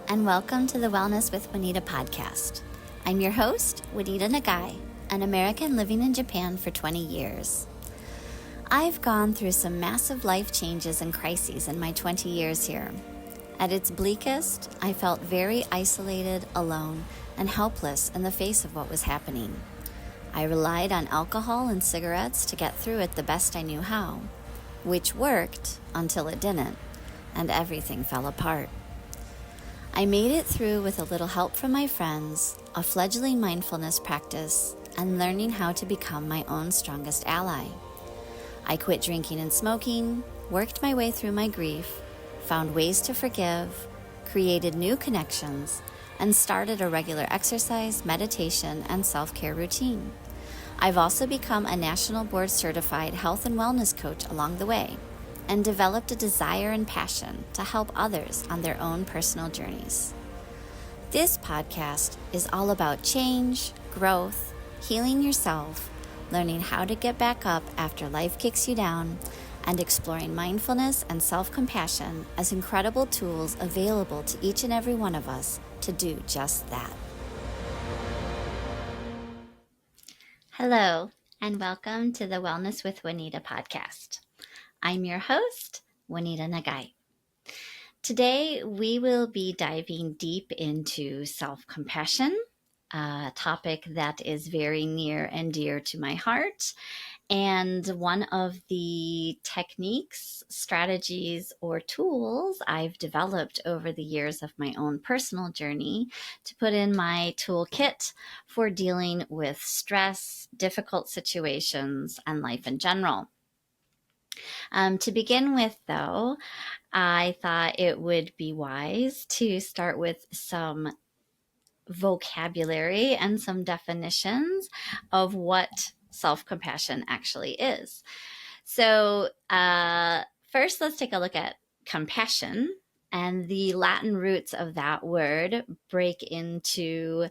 and welcome to the Wellness with Juanita podcast. I'm your host, Juanita Nagai, an American living in Japan for 20 years. I've gone through some massive life changes and crises in my 20 years here. At its bleakest, I felt very isolated, alone, and helpless in the face of what was happening. I relied on alcohol and cigarettes to get through it the best I knew how, which worked until it didn't, and everything fell apart. I made it through with a little help from my friends, a fledgling mindfulness practice, and learning how to become my own strongest ally. I quit drinking and smoking, worked my way through my grief, found ways to forgive, created new connections, and started a regular exercise, meditation, and self-care routine. I've also become a national board certified health and wellness coach along the way, and developed a desire and passion to help others on their own personal journeys. This podcast is all about change, growth, healing yourself, learning how to get back up after life kicks you down, and exploring mindfulness and self-compassion as incredible tools available to each and every one of us to do just that. Hello, and welcome to the Wellness with Juanita podcast. I'm your host, Juanita Nagai. Today, we will be diving deep into self-compassion, a topic that is very near and dear to my heart, and one of the techniques, strategies, or tools I've developed over the years of my own personal journey to put in my toolkit for dealing with stress, difficult situations, and life in general. To begin with, though, I thought it would be wise to start with some vocabulary and some definitions of what self-compassion actually is. So first, let's take a look at compassion. And the Latin roots of that word break into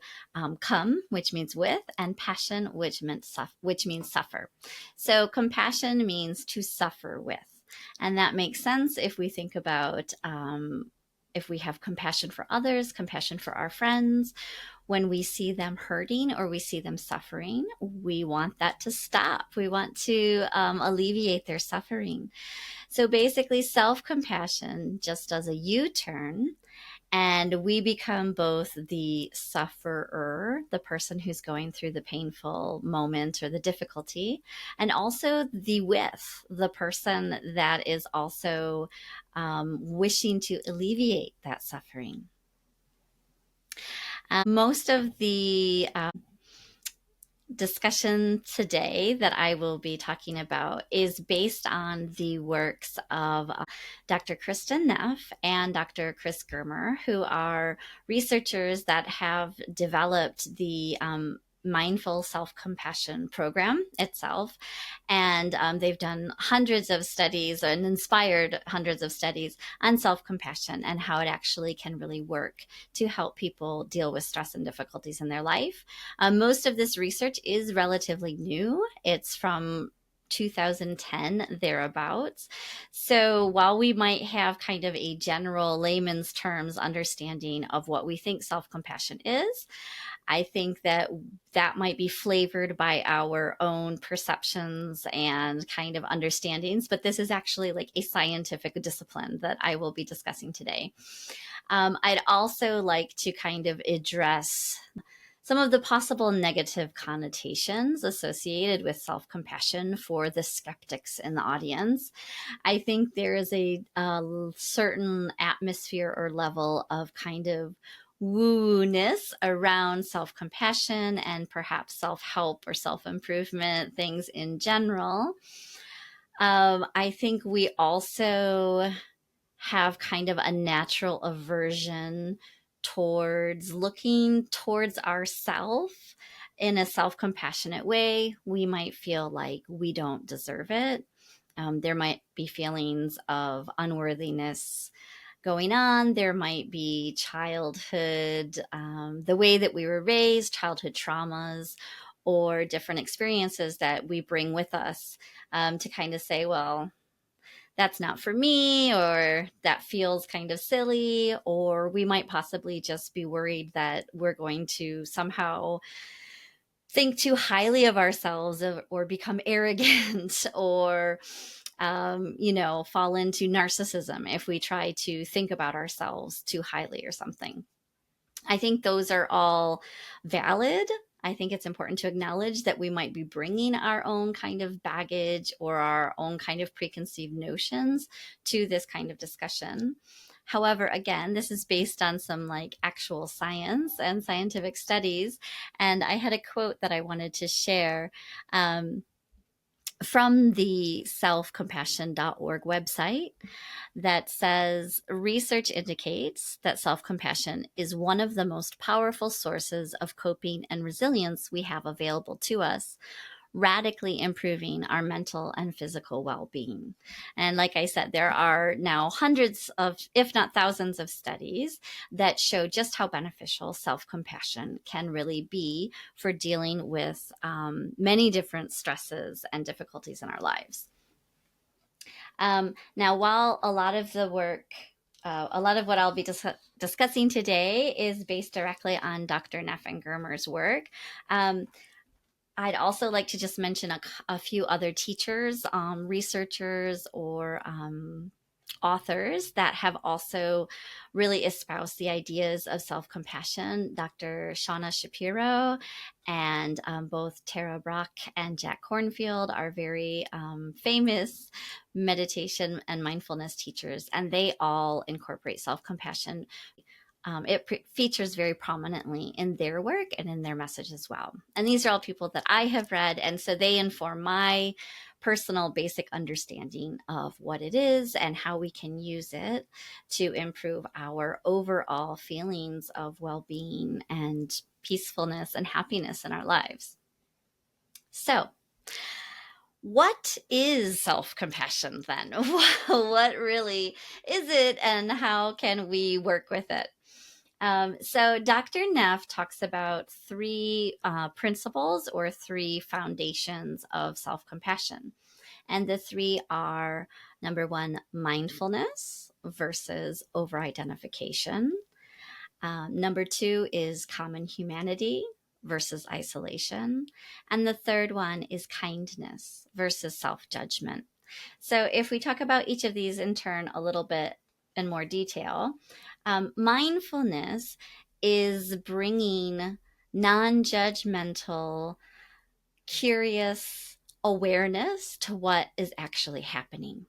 cum, which means with, and passion, which means suffer. So compassion means to suffer with. And that makes sense if we think about if we have compassion for others, compassion for our friends. When we see them hurting or we see them suffering, we want that to stop. We want to alleviate their suffering. So basically, self-compassion just does a U-turn, and we become both the sufferer, the person who's going through the painful moment or the difficulty, and also the with, the person that is also wishing to alleviate that suffering. Most of the discussion today that I will be talking about is based on the works of Dr. Kristen Neff and Dr. Chris Germer, who are researchers that have developed the mindful self-compassion program itself. And they've done hundreds of studies and inspired hundreds of studies on self-compassion and how it actually can really work to help people deal with stress and difficulties in their life. Most of this research is relatively new. It's from 2010 thereabouts. So while we might have kind of a general layman's terms understanding of what we think self-compassion is, I think that might be flavored by our own perceptions and kind of understandings, but this is actually like a scientific discipline that I will be discussing today. I'd also like to kind of address some of the possible negative connotations associated with self-compassion for the skeptics in the audience. I think there is a certain atmosphere or level of kind of woo-ness around self-compassion and perhaps self-help or self-improvement things in general. I think we also have kind of a natural aversion towards looking towards ourselves in a self-compassionate way. We might feel like we don't deserve it. There might be feelings of unworthiness going on. There might be childhood, the way that we were raised, childhood traumas, or different experiences that we bring with us to kind of say, well, that's not for me, or that feels kind of silly, or we might possibly just be worried that we're going to somehow think too highly of ourselves, or become arrogant, or fall into narcissism if we try to think about ourselves too highly or something. I think those are all valid. I think it's important to acknowledge that we might be bringing our own kind of baggage or our own kind of preconceived notions to this kind of discussion. However, again, this is based on some like actual science and scientific studies. And I had a quote that I wanted to share. From the selfcompassion.org website, that says research indicates that self compassion is one of the most powerful sources of coping and resilience we have available to us, radically improving our mental and physical well being. And like I said, there are now hundreds of, if not thousands, of studies that show just how beneficial self compassion can really be for dealing with many different stresses and difficulties in our lives. Now, while a lot of the work, a lot of what I'll be discussing today is based directly on Dr. Neff and Germer's work, I'd also like to just mention a few other teachers, researchers, or authors that have also really espoused the ideas of self-compassion. Dr. Shauna Shapiro and both Tara Brach and Jack Kornfield are very famous meditation and mindfulness teachers, and they all incorporate self-compassion. It features very prominently in their work and in their message as well. And these are all people that I have read, and so they inform my personal basic understanding of what it is and how we can use it to improve our overall feelings of well-being and peacefulness and happiness in our lives. So, what is self-compassion then? What really is it, and how can we work with it? So Dr. Neff talks about three principles or three foundations of self-compassion. And the three are, number one, mindfulness versus over-identification. Number two is common humanity versus isolation. And the third one is kindness versus self-judgment. So if we talk about each of these in turn a little bit in more detail, mindfulness is bringing non-judgmental, curious awareness to what is actually happening.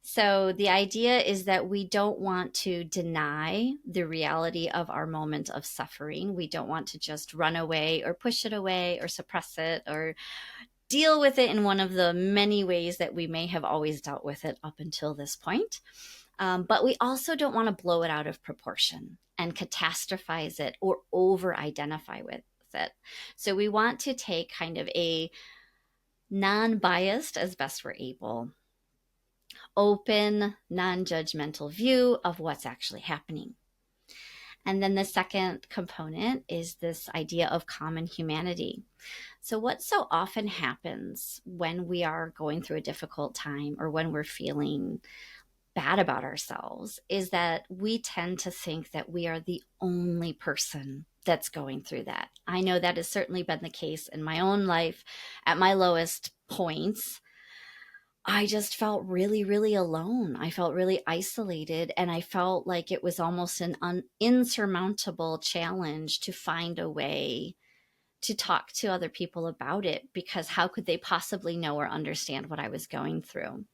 So the idea is that we don't want to deny the reality of our moment of suffering. We don't want to just run away or push it away or suppress it or deal with it in one of the many ways that we may have always dealt with it up until this point. But we also don't want to blow it out of proportion and catastrophize it or over-identify with it. So we want to take kind of a non-biased, as best we're able, open, non-judgmental view of what's actually happening. And then the second component is this idea of common humanity. So what so often happens when we are going through a difficult time or when we're feeling bad about ourselves is that we tend to think that we are the only person that's going through that. I know that has certainly been the case in my own life. At my lowest points, I just felt really, really alone. I felt really isolated, and I felt like it was almost an insurmountable challenge to find a way to talk to other people about it, because how could they possibly know or understand what I was going through?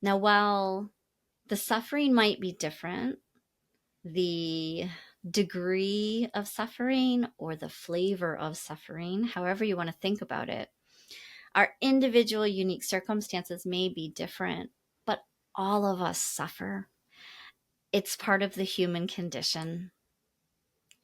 Now, while the suffering might be different, the degree of suffering or the flavor of suffering, however you want to think about it, our individual unique circumstances may be different, but all of us suffer. It's part of the human condition.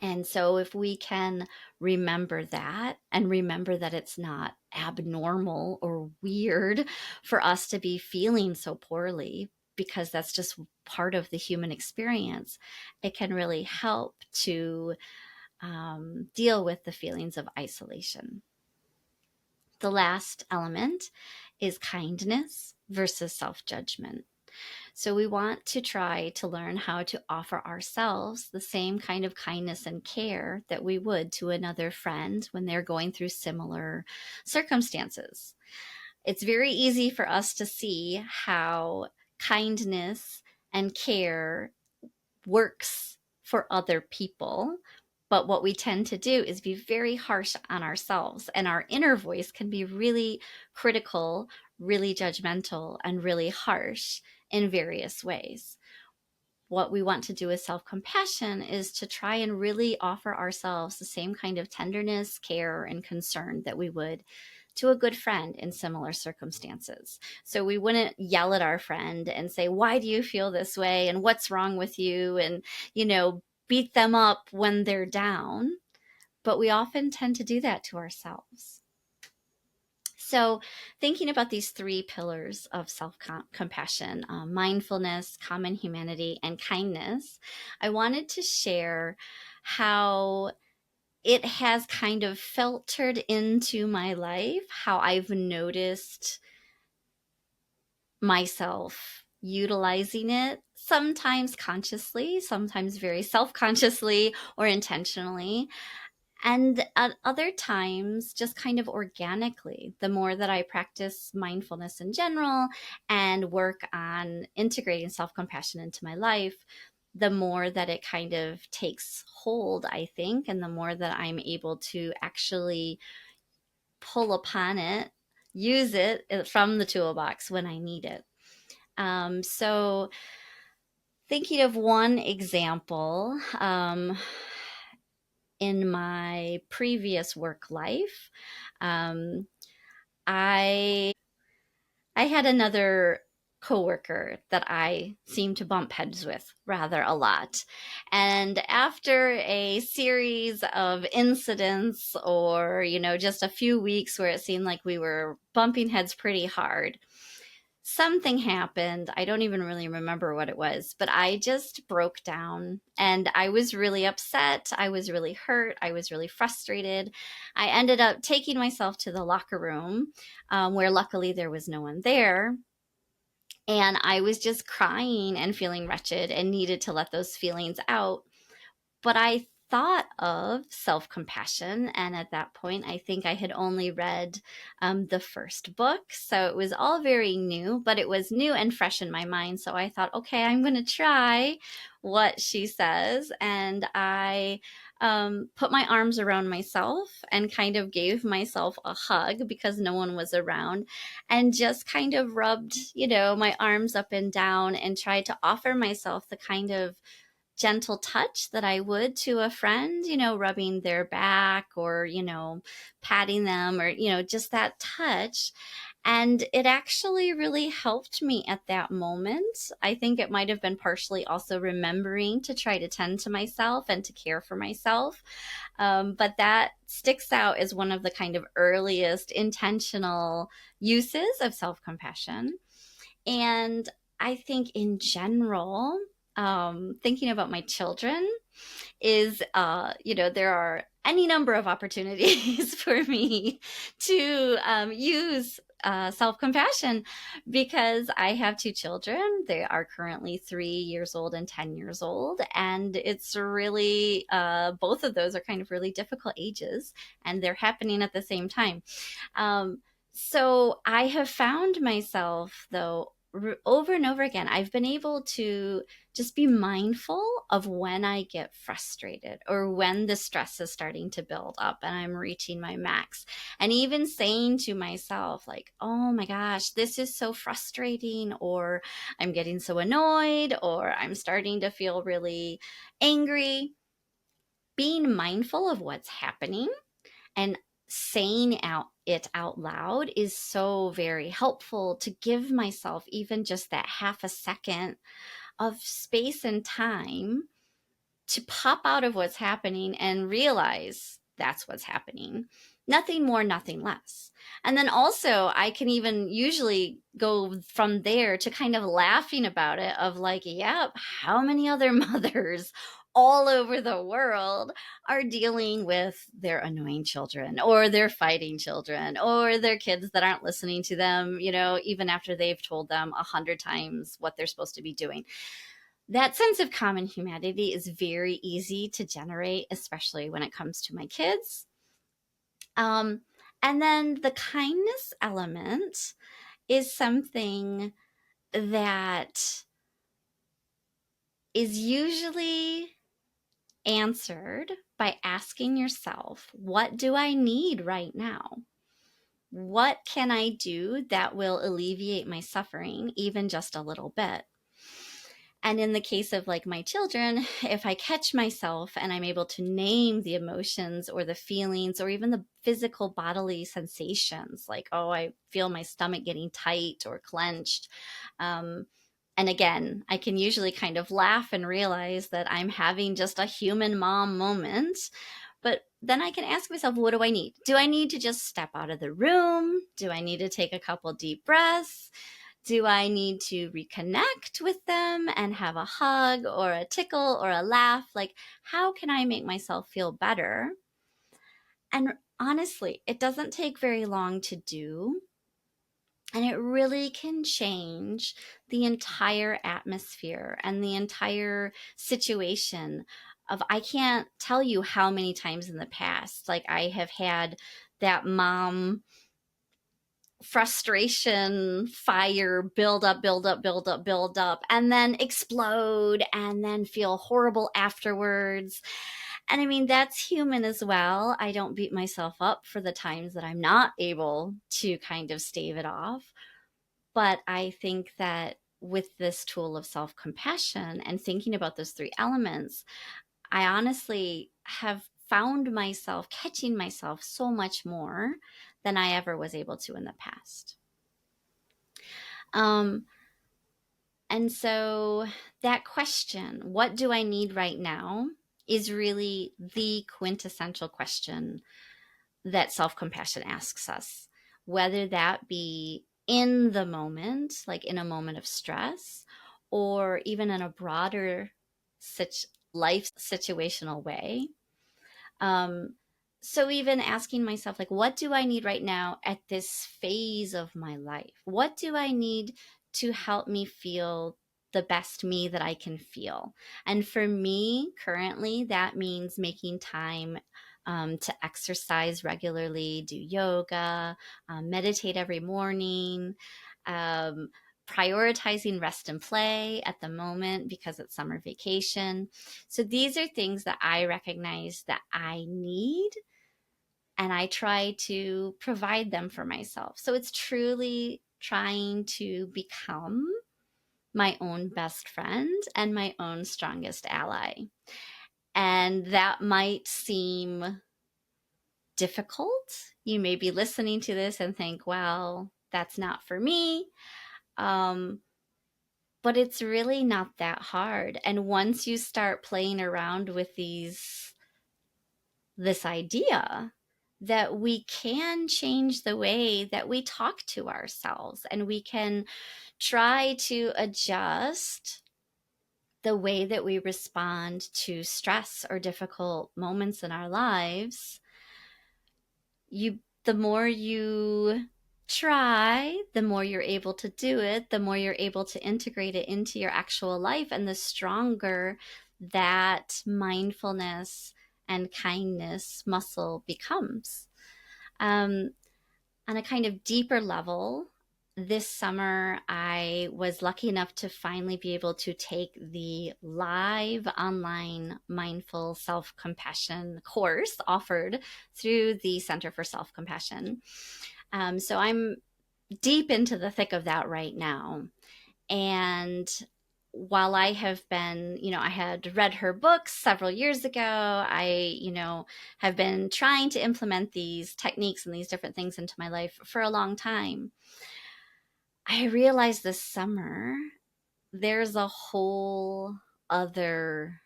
And so if we can remember that and remember that it's not abnormal or weird for us to be feeling so poorly, because that's just part of the human experience, it can really help to deal with the feelings of isolation. The last element is kindness versus self-judgment. So we want to try to learn how to offer ourselves the same kind of kindness and care that we would to another friend when they're going through similar circumstances. It's very easy for us to see how kindness and care works for other people. But what we tend to do is be very harsh on ourselves, and our inner voice can be really critical, really judgmental, and really harsh in various ways. What we want to do with self compassion is to try and really offer ourselves the same kind of tenderness, care, and concern that we would to a good friend in similar circumstances. So we wouldn't yell at our friend and say, "Why do you feel this way? And what's wrong with you?" And, beat them up when they're down. But we often tend to do that to ourselves. So, thinking about these three pillars of self compassion, mindfulness, common humanity, and kindness, I wanted to share how it has kind of filtered into my life, how I've noticed myself utilizing it, sometimes consciously, sometimes very self consciously or intentionally. And at other times, just kind of organically, the more that I practice mindfulness in general and work on integrating self compassion into my life, the more that it kind of takes hold, I think, and the more that I'm able to actually pull upon it, use it from the toolbox when I need it. So, thinking of one example, in my previous work life, um, I had another coworker that I seemed to bump heads with rather a lot. And after a series of incidents or, just a few weeks where it seemed like we were bumping heads pretty hard, something happened. I don't even really remember what it was, but I just broke down and I was really upset. I was really hurt. I was really frustrated. I ended up taking myself to the locker room, where luckily there was no one there. And I was just crying and feeling wretched and needed to let those feelings out. But I thought of self compassion. And at that point, I think I had only read the first book. So it was all very new, but it was new and fresh in my mind. So I thought, okay, I'm going to try what she says. And I put my arms around myself and kind of gave myself a hug because no one was around, and just kind of rubbed, my arms up and down and tried to offer myself the kind of gentle touch that I would to a friend, rubbing their back or, patting them or, just that touch. And it actually really helped me at that moment. I think it might have been partially also remembering to try to tend to myself and to care for myself. But that sticks out as one of the kind of earliest intentional uses of self compassion. And I think in general, thinking about my children is, there are any number of opportunities for me to use self compassion because I have two children. They are currently 3 years old and 10 years old. And it's really, both of those are kind of really difficult ages and they're happening at the same time. So I have found myself, though, over and over again, I've been able to just be mindful of when I get frustrated or when the stress is starting to build up and I'm reaching my max. And even saying to myself, like, oh my gosh, this is so frustrating, or I'm getting so annoyed, or I'm starting to feel really angry. Being mindful of what's happening and saying it out loud is so very helpful to give myself even just that half a second of space and time to pop out of what's happening and realize that's what's happening. Nothing more, nothing less. And then also, I can even usually go from there to kind of laughing about it, of like, yeah, how many other mothers all over the world are dealing with their annoying children or their fighting children or their kids that aren't listening to them, even after they've told them 100 times what they're supposed to be doing. That sense of common humanity is very easy to generate, especially when it comes to my kids. Um, and then the kindness element is something that is usually answered by asking yourself, what do I need right now? What can I do that will alleviate my suffering, even just a little bit? And in the case of like my children, if I catch myself and I'm able to name the emotions or the feelings or even the physical bodily sensations, like, oh, I feel my stomach getting tight or clenched. And again, I can usually kind of laugh and realize that I'm having just a human mom moment. But then I can ask myself, what do I need? Do I need to just step out of the room? Do I need to take a couple deep breaths? Do I need to reconnect with them and have a hug or a tickle or a laugh? Like, how can I make myself feel better? And honestly, it doesn't take very long to do. And it really can change the entire atmosphere and the entire situation of, I can't tell you how many times in the past, like I have had that mom frustration fire build up, build up, build up, build up, and then explode and then feel horrible afterwards. And I mean, that's human as well. I don't beat myself up for the times that I'm not able to kind of stave it off. But I think that with this tool of self-compassion and thinking about those three elements, I honestly have found myself catching myself so much more than I ever was able to in the past. Um, and so that question, what do I need right now, is really the quintessential question that self-compassion asks us, whether that be in the moment, like in a moment of stress, or even in a broader life situational way. Um, so even asking myself, like, what do I need right now at this phase of my life? What do I need to help me feel the best me that I can feel? And for me, currently, that means making time to exercise regularly, do yoga, meditate every morning, um, prioritizing rest and play at the moment because it's summer vacation. So these are things that I recognize that I need, and I try to provide them for myself. So it's truly trying to become my own best friend and my own strongest ally. And that might seem difficult. You may be listening to this and think, well, that's not for me. But it's really not that hard. And once you start playing around with this idea that we can change the way that we talk to ourselves and we can try to adjust the way that we respond to stress or difficult moments in our lives, the more you try, the more you're able to do it, the more you're able to integrate it into your actual life, and the stronger that mindfulness and kindness muscle becomes. On a kind of deeper level, this summer I was lucky enough to finally be able to take the live online mindful self-compassion course offered through the Center for Self-Compassion. So I'm deep into the thick of that right now. And while I have been, I had read her books several years ago, I, have been trying to implement these techniques and these different things into my life for a long time. I realized this summer there's a whole other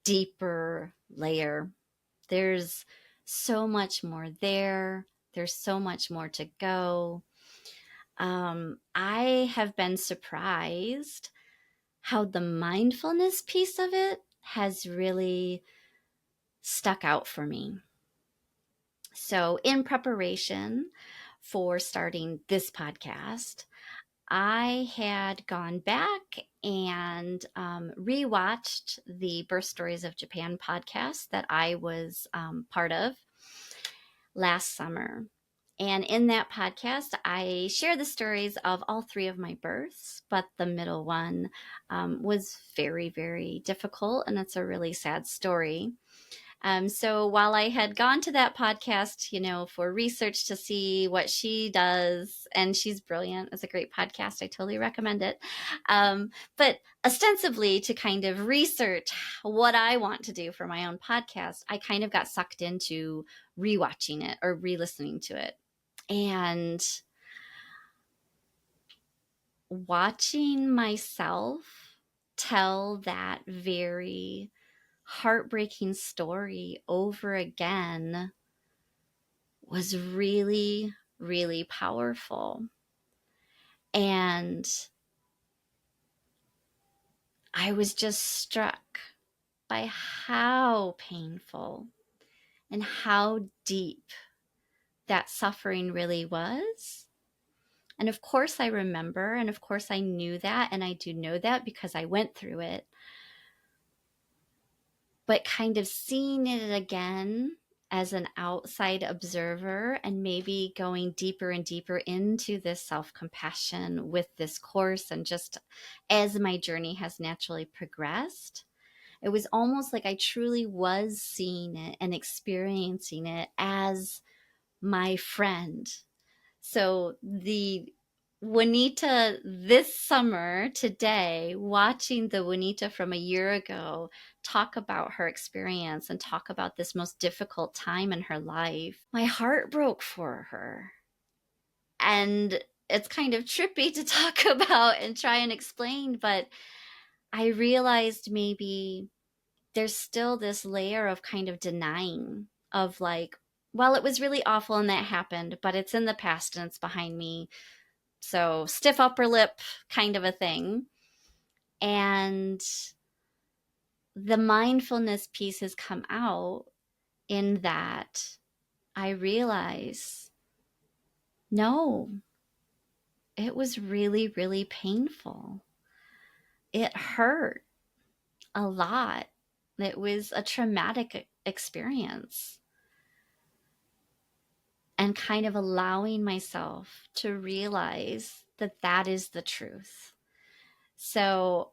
deeper layer. There's so much more there. There's so much more to go. I have been surprised how the mindfulness piece of it has really stuck out for me. So, in preparation for starting this podcast, I had gone back and rewatched the Birth Stories of Japan podcast that I was part of last summer. And in that podcast, I share the stories of all three of my births, but the middle one was very, very difficult, and it's a really sad story. So while I had gone to that podcast, for research to see what she does, and she's brilliant, it's a great podcast. I totally recommend it. But ostensibly to kind of research what I want to do for my own podcast, I kind of got sucked into rewatching it or re-listening to it. And watching myself tell that very heartbreaking story over again was really, really powerful. And I was just struck by how painful and how deep that suffering really was. And of course, I remember, and of course, I knew that, and I do know that because I went through it. But kind of seeing it again as an outside observer and maybe going deeper and deeper into this self-compassion with this course, and just as my journey has naturally progressed, it was almost like I truly was seeing it and experiencing it as my friend. So the Juanita this summer, today, watching the Juanita from a year ago talk about her experience and talk about this most difficult time in her life, my heart broke for her. And it's kind of trippy to talk about and try and explain, but I realized maybe there's still this layer of kind of denying of like, well, it was really awful and that happened, but it's in the past and it's behind me. So stiff upper lip kind of a thing. And the mindfulness piece has come out in that I realize, no, it was really, really painful. It hurt a lot. It was a traumatic experience. And kind of allowing myself to realize that that is the truth. So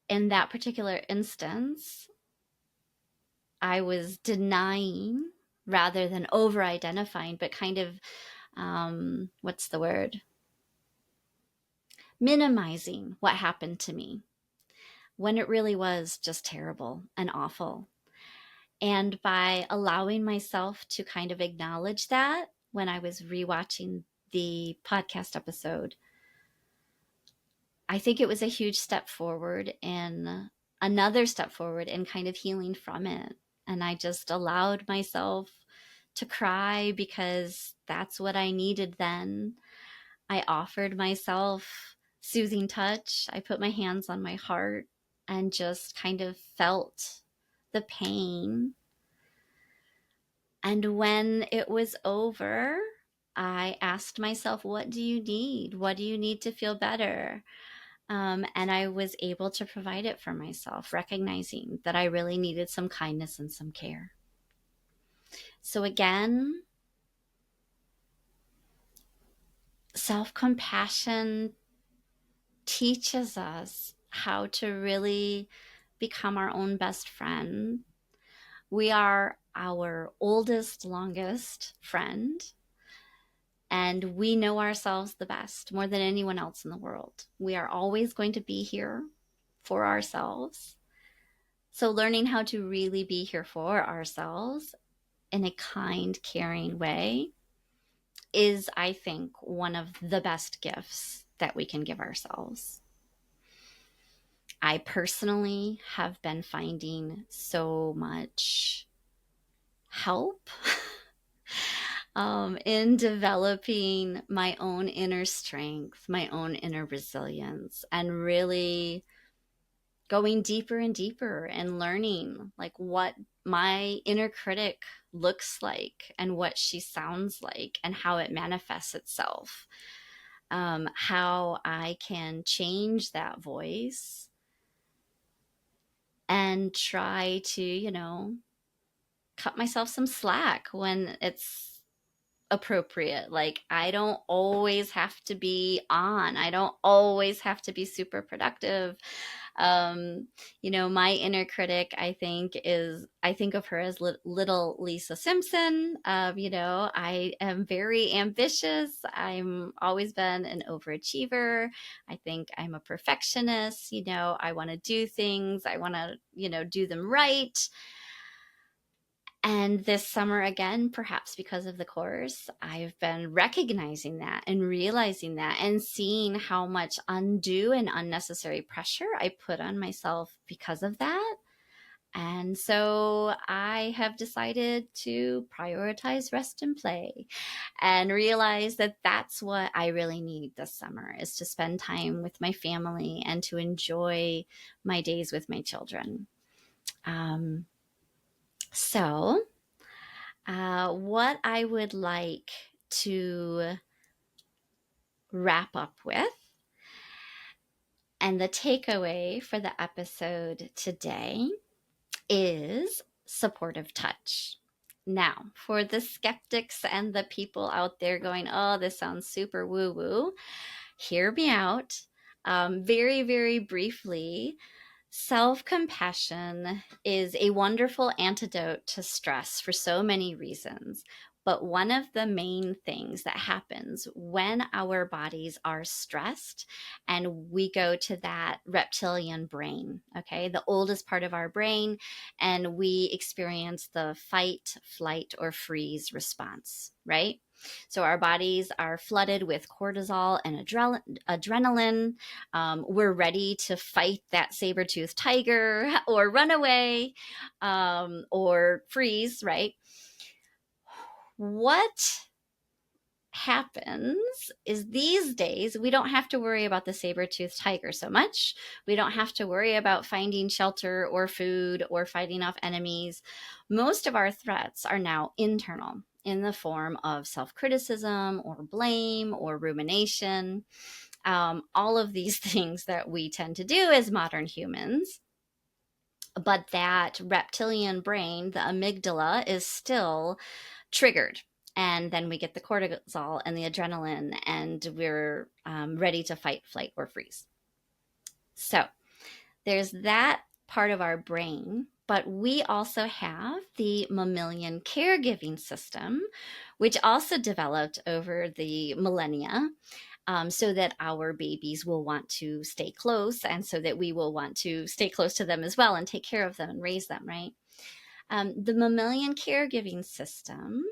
in that particular instance, I was denying rather than over identifying, but kind of, what's the word? Minimizing what happened to me when it really was just terrible and awful. And by allowing myself to kind of acknowledge that when I was rewatching the podcast episode, I think it was a huge step forward in another step forward in kind of healing from it. And I just allowed myself to cry because that's what I needed then. I offered myself soothing touch. I put my hands on my heart and just kind of felt the pain. And when it was over, I asked myself, what do you need? What do you need to feel better? And I was able to provide it for myself, recognizing that I really needed some kindness and some care. So again, self-compassion teaches us how to really become our own best friend. We are our oldest, longest friend, and we know ourselves the best, more than anyone else in the world. We are always going to be here for ourselves. So learning how to really be here for ourselves in a kind, caring way is, I think, one of the best gifts that we can give ourselves. I personally have been finding so much help in developing my own inner strength, my own inner resilience, and really going deeper and deeper and learning like what my inner critic looks like and what she sounds like and how it manifests itself, how I can change that voice and try to, cut myself some slack when it's appropriate. Like, I don't always have to be on, I don't always have to be super productive. um my inner critic, I think of her as little Lisa Simpson. I am very ambitious, I'm always been an overachiever, I think I'm a perfectionist. I want to do things, I want to do them right. And this summer, again, perhaps because of the course, I've been recognizing that and realizing that and seeing how much undue and unnecessary pressure I put on myself because of that. And so I have decided to prioritize rest and play and realize that that's what I really need this summer, is to spend time with my family and to enjoy my days with my children. Um, so, what I would like to wrap up with, and the takeaway for the episode today, is supportive touch. Now, for the skeptics and the people out there going, oh, this sounds super woo woo, hear me out. Very, very briefly, self-compassion is a wonderful antidote to stress for so many reasons. But one of the main things that happens when our bodies are stressed and we go to that reptilian brain, okay, the oldest part of our brain, and we experience the fight, flight, or freeze response, right? So our bodies are flooded with cortisol and adrenaline. We're ready to fight that saber-toothed tiger or run away, or freeze, right? What happens is these days we don't have to worry about the saber-toothed tiger so much. We don't have to worry about finding shelter or food or fighting off enemies. Most of our threats are now internal, in the form of self-criticism or blame or rumination. All of these things that we tend to do as modern humans. But that reptilian brain, the amygdala, is still triggered. And then we get the cortisol and the adrenaline, and we're ready to fight, flight, or freeze. So there's that part of our brain, but we also have the mammalian caregiving system, which also developed over the millennia, so that our babies will want to stay close, and so that we will want to stay close to them as well and take care of them and raise them, right? The mammalian caregiving system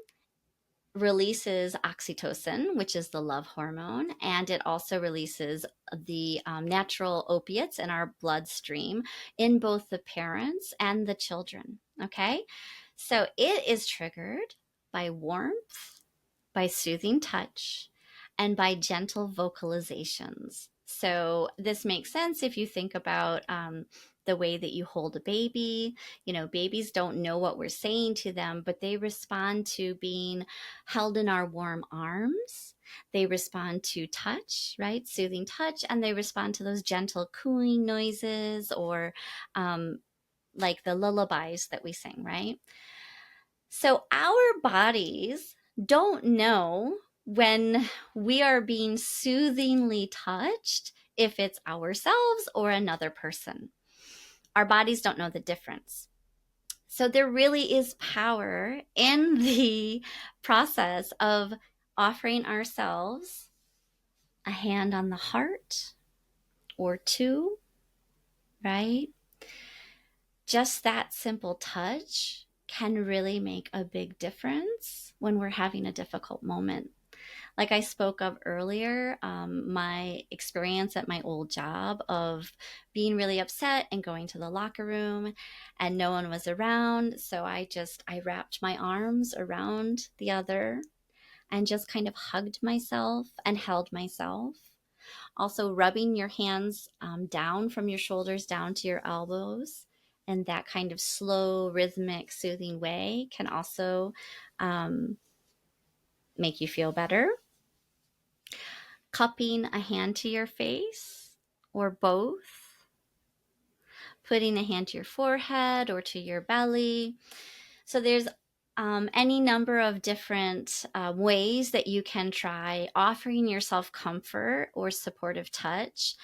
releases oxytocin, which is the love hormone, and it also releases the natural opiates in our bloodstream in both the parents and the children. Okay, so it is triggered by warmth, by soothing touch, and by gentle vocalizations. So this makes sense if you think about the way that you hold a baby. Babies don't know what we're saying to them, but they respond to being held in our warm arms. They respond to touch, right? Soothing touch, and they respond to those gentle cooing noises, or like the lullabies that we sing, right? So our bodies don't know when we are being soothingly touched, if it's ourselves or another person. Our bodies don't know the difference. So there really is power in the process of offering ourselves a hand on the heart or two, right? Just that simple touch can really make a big difference when we're having a difficult moment. Like I spoke of earlier, my experience at my old job of being really upset and going to the locker room and no one was around. So I wrapped my arms around the other and just kind of hugged myself and held myself. Also, rubbing your hands down from your shoulders down to your elbows in that kind of slow, rhythmic, soothing way can also um, make you feel better. Cupping a hand to your face or both, putting a hand to your forehead or to your belly. So there's any number of different ways that you can try offering yourself comfort or supportive touch.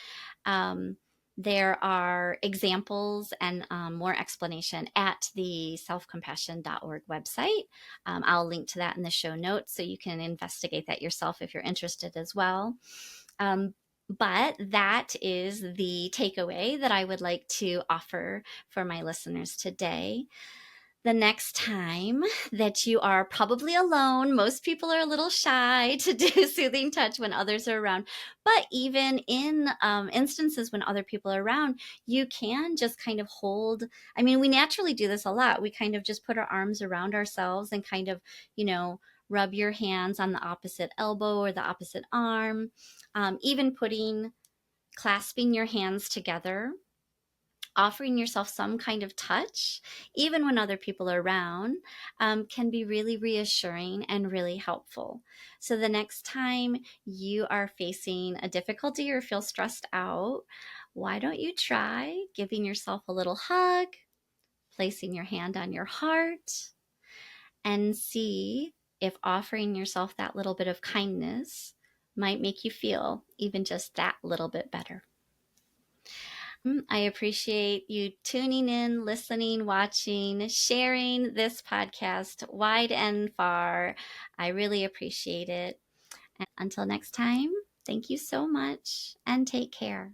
Um, there are examples and more explanation at the selfcompassion.org website. I'll link to that in the show notes so you can investigate that yourself if you're interested as well. But that is the takeaway that I would like to offer for my listeners today. The next time that you are probably alone, most people are a little shy to do soothing touch when others are around. But even in instances when other people are around, you can just kind of hold. I mean, we naturally do this a lot. We kind of just put our arms around ourselves and kind of, rub your hands on the opposite elbow or the opposite arm. Even clasping your hands together, offering yourself some kind of touch, even when other people are around, can be really reassuring and really helpful. So the next time you are facing a difficulty or feel stressed out, why don't you try giving yourself a little hug, placing your hand on your heart, and see if offering yourself that little bit of kindness might make you feel even just that little bit better. I appreciate you tuning in, listening, watching, sharing this podcast wide and far. I really appreciate it. And until next time, thank you so much and take care.